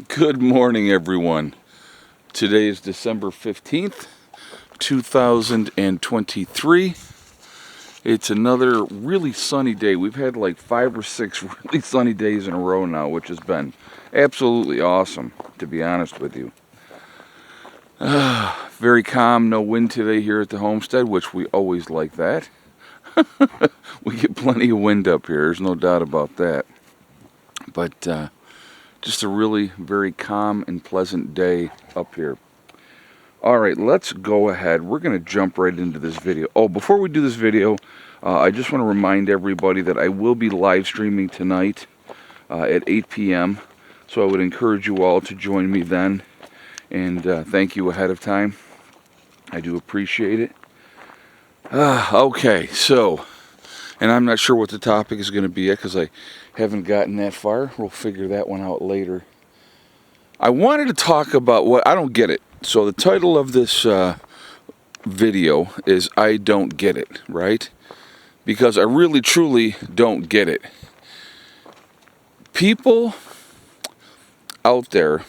Good morning, everyone. Today is December 15th, 2023. It's another really sunny day. We've had like 5 or 6 really sunny days in a row now, which has been absolutely awesome, to be honest with you. Very calm, no wind today here at the homestead, which we always like that. We get plenty of wind up here, there's no doubt about that. But just a really very calm and pleasant day up here. All right, let's go ahead. We're going to jump right into this video. Oh, before we do this video, I just want to remind everybody that I will be live streaming tonight at 8 p.m. So I would encourage you all to join me then. And thank you ahead of time. I do appreciate it. Okay, so, and I'm not sure what the topic is going to be yet because I haven't gotten that far. We'll figure that one out later. I wanted to talk about what I don't get it. So the title of this video is I Don't Get It, right? Because I really truly don't get it. People out there,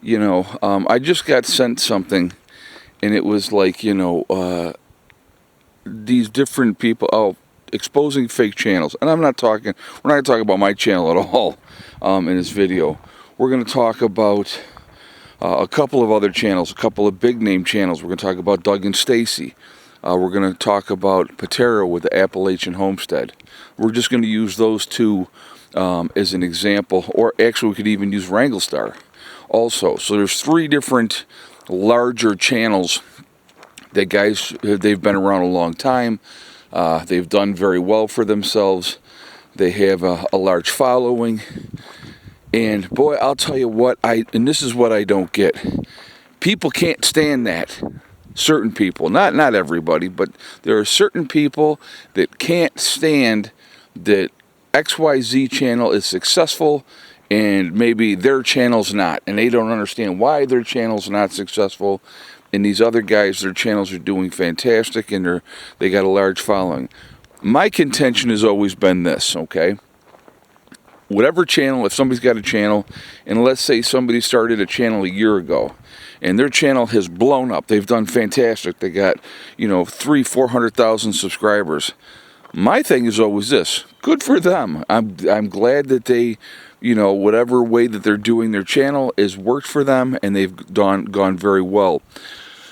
you know, I just got sent something and it was like, you know, these different people exposing fake channels. And we're not going to talk about my channel at all in this video. We're going to talk about a couple of other channels, a couple of big name channels. We're going to talk about Doug and Stacy. We're going to talk about Patera with the Appalachian Homestead. We're just going to use those two as an example, or actually we could even use Wranglestar also. So there's 3 different larger channels that guys, they've been around a long time. They've done very well for themselves. They have a large following. And boy, I'll tell you what, and this is what I don't get. People can't stand that. Certain people, not everybody, but there are certain people that can't stand that XYZ channel is successful and maybe their channel's not. And they don't understand why their channel's not successful. And these other guys, their channels are doing fantastic and they got a large following. My contention has always been this, okay? Whatever channel, if somebody's got a channel, and let's say somebody started a channel a year ago, and their channel has blown up, they've done fantastic, they got, you know, 300,000-400,000 subscribers. My thing is always this: good for them. I'm glad that they, you know, whatever way that they're doing their channel is worked for them, and they've gone very well.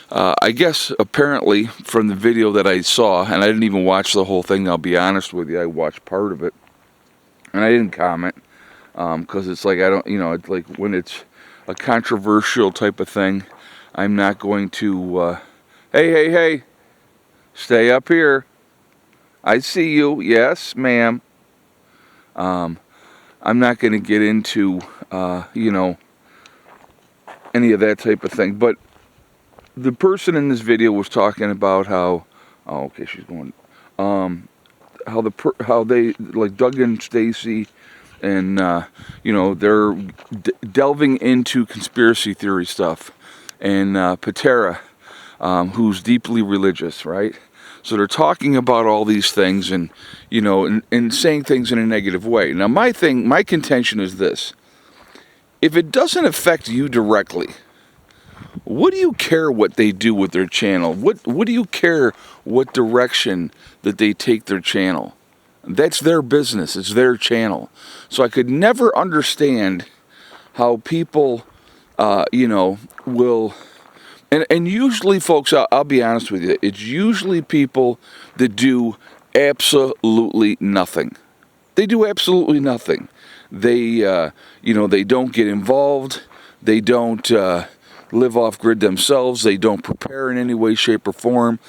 I guess apparently from the video that I saw, and I didn't even watch the whole thing. I'll be honest with you, I watched part of it. And I didn't comment, because it's like, I don't, you know, it's like when it's a controversial type of thing, I'm not going to, hey, stay up here. I see you. Yes, ma'am. I'm not going to get into, you know, any of that type of thing. But the person in this video was talking about how, oh, okay, she's going, how they, like Doug and Stacy, and you know, they're delving into conspiracy theory stuff, and Patera, who's deeply religious, right? So they're talking about all these things, and you know, and saying things in a negative way. Now, my contention is this: if it doesn't affect you directly, what do you care what they do with their channel? What do you care what direction that they take their channel? That's their business. It's their channel. So I could never understand how people, you know, will... And usually, folks, I'll be honest with you, it's usually people that do absolutely nothing. They do absolutely nothing. They, you know, they don't get involved. They don't... live off grid themselves. They don't prepare in any way, shape, or form.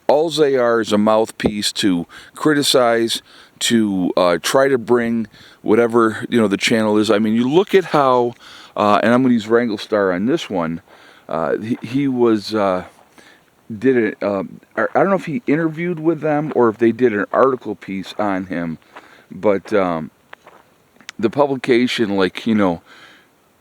All they are is a mouthpiece to criticize, to try to bring whatever, you know, the channel is. I mean, you look at how, and I'm going to use Wranglestar on this one. He was did it. I don't know if he interviewed with them or if they did an article piece on him, but the publication, like, you know,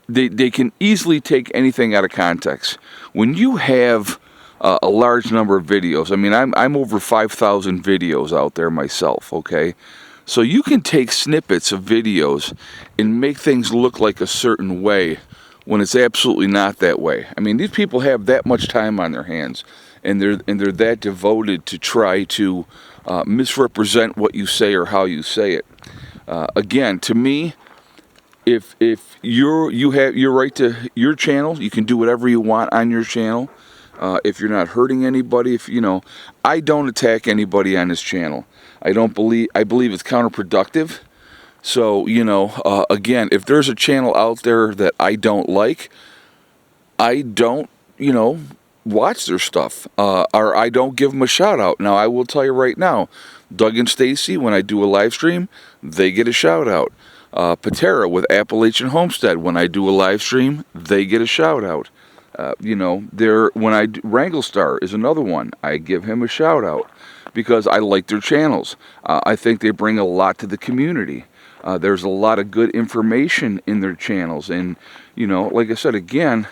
they can easily take anything out of context. When you have a large number of videos, I mean, I'm over 5,000 videos out there myself, okay? So you can take snippets of videos and make things look like a certain way when it's absolutely not that way. I mean, these people have that much time on their hands, and they're that devoted to try to misrepresent what you say or how you say it. Again, to me, if you're right to your channel, you can do whatever you want on your channel. If you're not hurting anybody, I don't attack anybody on this channel. I believe it's counterproductive. So, again, if there's a channel out there that I don't like, I don't, watch their stuff, or I don't give them a shout out. Now, I will tell you right now, Doug and Stacy, when I do a live stream, they get a shout out. Patera with Appalachian Homestead, when I do a live stream, they get a shout out. Wrangle Star is another one. I give him a shout out because I like their channels. I think they bring a lot to the community. There's a lot of good information in their channels. And, like I said, again,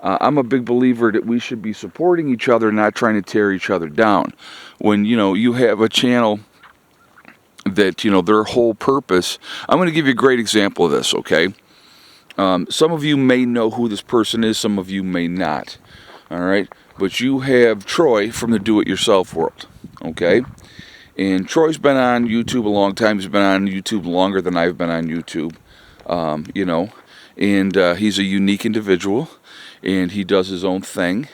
I'm a big believer that we should be supporting each other, not trying to tear each other down. When, you have a channel that, their whole purpose... I'm going to give you a great example of this, okay? Some of you may know who this person is, some of you may not, all right? But you have Troy from the Do-It-Yourself world, okay? And Troy's been on YouTube a long time. He's been on YouTube longer than I've been on YouTube, and he's a unique individual, and he does his own thing,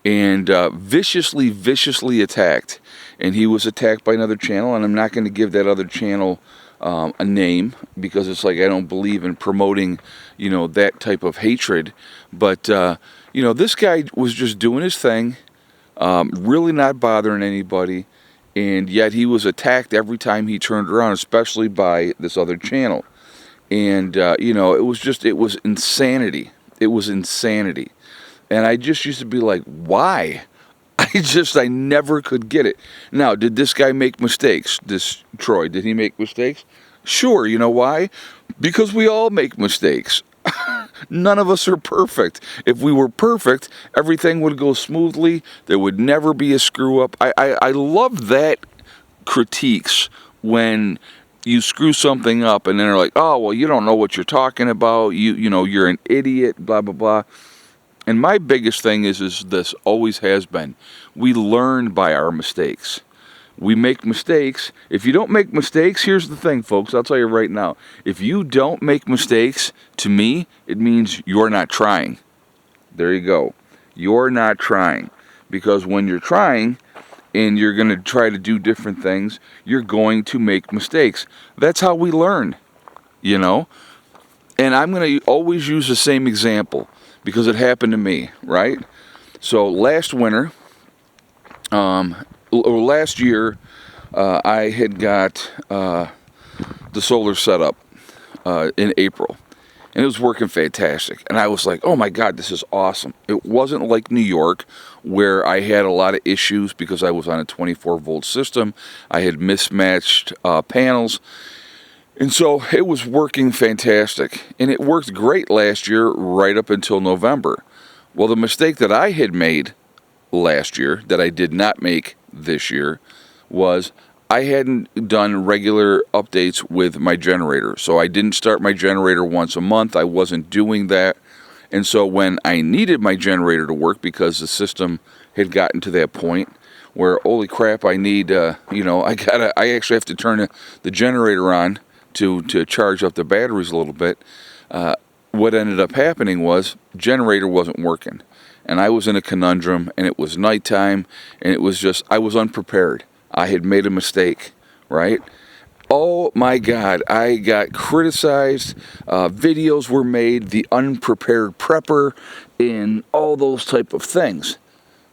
and viciously attacked. And he was attacked by another channel, and I'm not going to give that other channel a name, because it's like I don't believe in promoting, that type of hatred. But, this guy was just doing his thing, really not bothering anybody, and yet he was attacked every time he turned around, especially by this other channel. And, it was insanity. It was insanity. And I just used to be like, why? I never could get it. Now, did this guy make mistakes? This Troy, did he make mistakes? Sure, you know why? Because we all make mistakes. None of us are perfect. If we were perfect, everything would go smoothly. There would never be a screw up. I love that critiques when you screw something up and then they're like, oh, well, you don't know what you're talking about. You're an idiot, blah, blah, blah. And my biggest thing is this, always has been, we learn by our mistakes. We make mistakes. If you don't make mistakes, here's the thing, folks, I'll tell you right now. If you don't make mistakes, to me, it means you're not trying. There you go. You're not trying. Because when you're trying and you're going to try to do different things, you're going to make mistakes. That's how we learn, And I'm going to always use the same example, because it happened to me, right? So last winter, or last year, I had got the solar set up in April, and it was working fantastic. And I was like, oh my God, this is awesome. It wasn't like New York, where I had a lot of issues because I was on a 24-volt system. I had mismatched panels. And so it was working fantastic, and it worked great last year right up until November. Well, the mistake that I had made last year, that I did not make this year, was I hadn't done regular updates with my generator. So I didn't start my generator once a month. I wasn't doing that. And so when I needed my generator to work, because the system had gotten to that point where, holy crap, I need, I actually have to turn the generator on to charge up the batteries a little bit. What ended up happening was generator wasn't working, and I was in a conundrum, and it was nighttime, and it was just, I was unprepared. I had made a mistake, right? Oh my God, I got criticized, videos were made, the unprepared prepper, and all those type of things.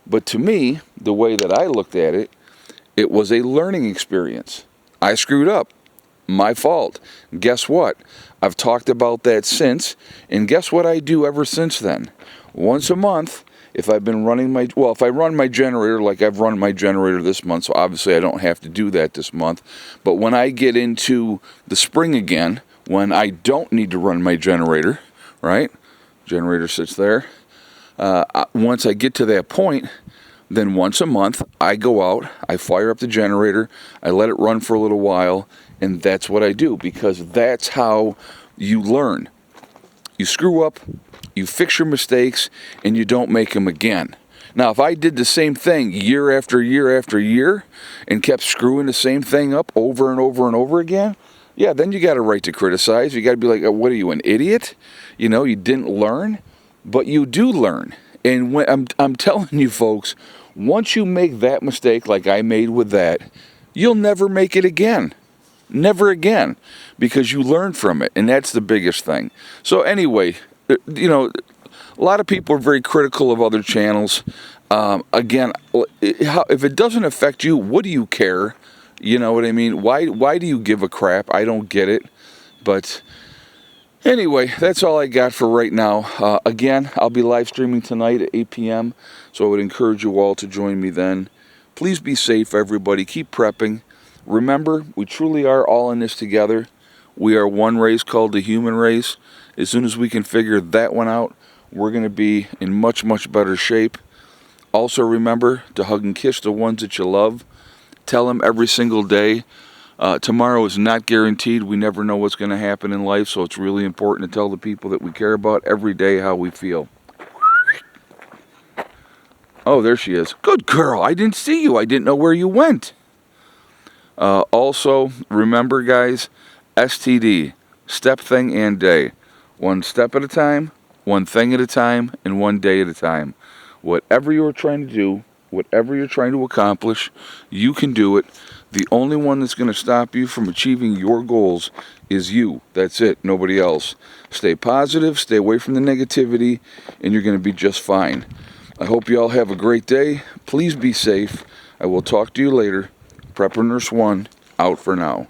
But to me, the way that I looked at it, it was a learning experience. I screwed up. My fault. Guess what? I've talked about that since, and guess what I do ever since then? Once a month, if I've been running if I run my generator like I've run my generator this month, so obviously I don't have to do that this month, but when I get into the spring again, when I don't need to run my generator, right? Generator sits there. Once I get to that point, Then once a month, I go out, I fire up the generator, I let it run for a little while, and that's what I do, because that's how you learn. You screw up, you fix your mistakes, and you don't make them again. Now, if I did the same thing year after year after year and kept screwing the same thing up over and over and over again, yeah, then you got a right to criticize. You got to be like, what are you, an idiot? You know, you didn't learn, but you do learn. And when I'm telling you folks, once you make that mistake like I made with that, you'll never make it again. Never again, because you learn from it, and that's the biggest thing. So anyway, you know, a lot of people are very critical of other channels. Again, if it doesn't affect you, what do you care? You know what I mean? Why do you give a crap? I don't get it. But anyway, that's all I got for right now. Again, I'll be live streaming tonight at 8 p.m., so I would encourage you all to join me then. Please be safe, everybody. Keep prepping. Remember, we truly are all in this together. We are one race called the human race. As soon as we can figure that one out, we're going to be in much, much better shape. Also remember to hug and kiss the ones that you love. Tell them every single day. Tomorrow is not guaranteed. We never know what's going to happen in life, so it's really important to tell the people that we care about every day how we feel. Oh, there she is. Good girl. I didn't see you. I didn't know where you went. Also, remember, guys, STD, step, thing, and day. One step at a time, one thing at a time, and one day at a time. Whatever you're trying to do, whatever you're trying to accomplish, you can do it. The only one that's going to stop you from achieving your goals is you. That's it. Nobody else. Stay positive, stay away from the negativity, and you're going to be just fine. I hope you all have a great day. Please be safe. I will talk to you later. Prepper Nurse 1, out for now.